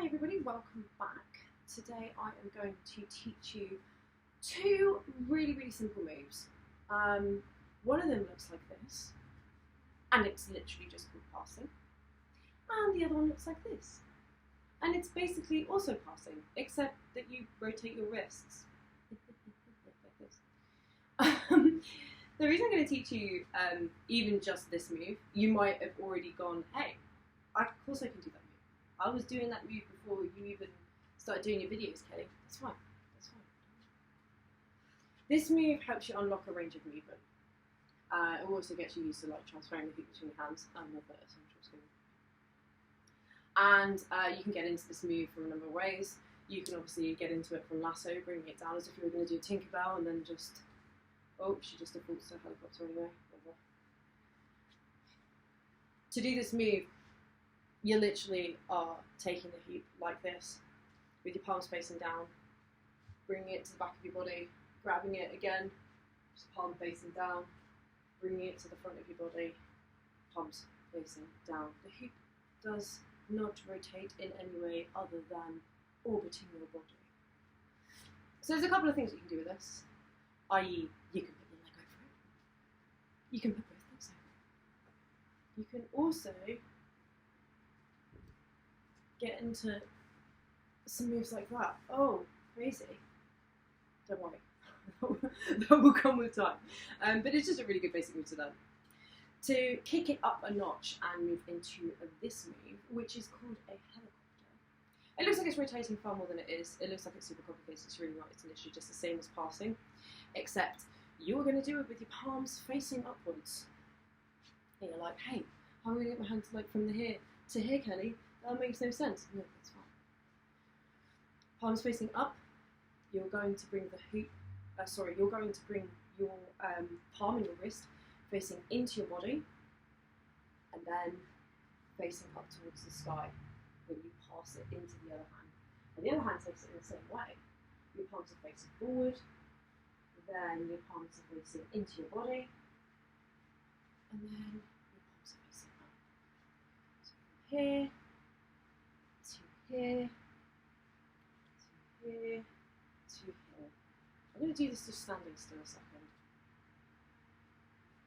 Hi everybody, welcome back. Today I am going to teach you two really simple moves. One of them looks like this, and it's literally just called passing. And the other one looks like this, and it's basically also passing, except that you rotate your wrists. Like this. The reason I'm going to teach you even just this move, you might have already gone, hey, of course I can do that move. I was doing that move before you even started doing your videos, Kelly. That's fine. That's fine. This move helps you unlock a range of movement. It also gets you used to like transferring the hoop between your hands, another essential skill. And you can get into this move from a number of ways. You can obviously get into it from lasso, bringing it down as if you were going to do a Tinkerbell, and then just, oh, she just defaults to a helicopter anyway. Whatever. To do this move, you literally are taking the hoop like this, with your palms facing down, bringing it to the back of your body, grabbing it again, just palm facing down, bringing it to the front of your body, palms facing down. The hoop does not rotate in any way other than orbiting your body. So there's a couple of things you can do with this, i.e. you can put your leg over it, you can put both legs over it, you can also get into some moves like that. Oh, crazy. Don't worry. That will come with time. But it's just a really good basic move to learn. To kick it up a notch and move into this move, which is called a helicopter. It looks like it's rotating far more than it is. It looks like it's super complicated. It's really not. It's literally just the same as passing, except you're going to do it with your palms facing upwards. And you're like, hey, how am I going to get my hands like from here to here, Kelly? That makes no sense. No, that's fine. Palms facing up, you're going to bring the hoop, you're going to bring your palm and your wrist facing into your body, and then facing up towards the sky when you pass it into the other hand. And the other hand takes it in the same way. Your palms are facing forward, then your palms are facing into your body, and then your palms are facing up. So from here, here, to here, to here. I'm going to do this just standing still a second.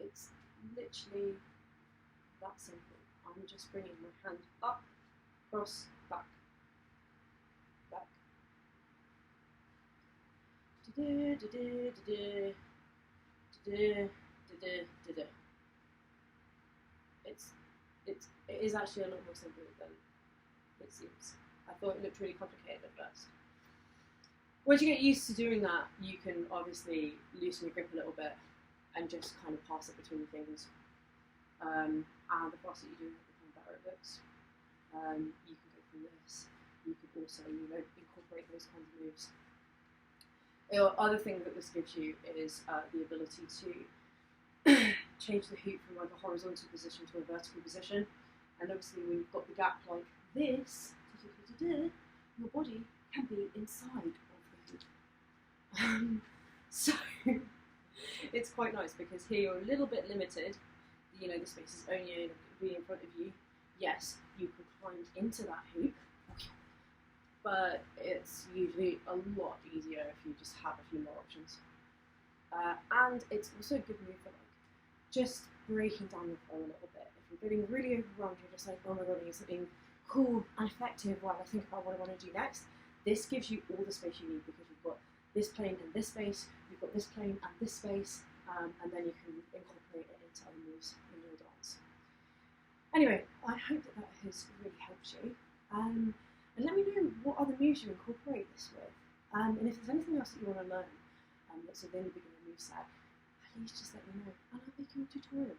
It's literally that simple. I'm just bringing my hand up, cross, back, back. It is actually a lot more simple than it seems. I thought it looked really complicated at first. Once you get used to doing that, you can obviously loosen your grip a little bit and just kind of pass it between your fingers. And the faster you do it, the better it looks. You can go from this. You can also, incorporate those kinds of moves. The other thing that this gives you is the ability to change the hoop from like a horizontal position to a vertical position. And obviously when you've got the gap like this, your body can be inside of the hoop. So it's quite nice because here you're a little bit limited. The space is only going to be in front of you. Yes, you can climb into that hoop, but it's usually a lot easier if you just have a few more options. And it's also a good move for just breaking down the flow a little bit. If you're getting really overwhelmed, you're just like, oh my god, I need something cool and effective while I think about what I want to do next. This gives you all the space you need because you've got this plane and this space, you've got this plane and this space, and then you can incorporate it into other moves in your dance. Anyway, I hope that has really helped you. And let me know what other moves you incorporate this with. And if there's anything else that you want to learn that's within the beginner moveset, please just let me know and I'll make you a tutorial.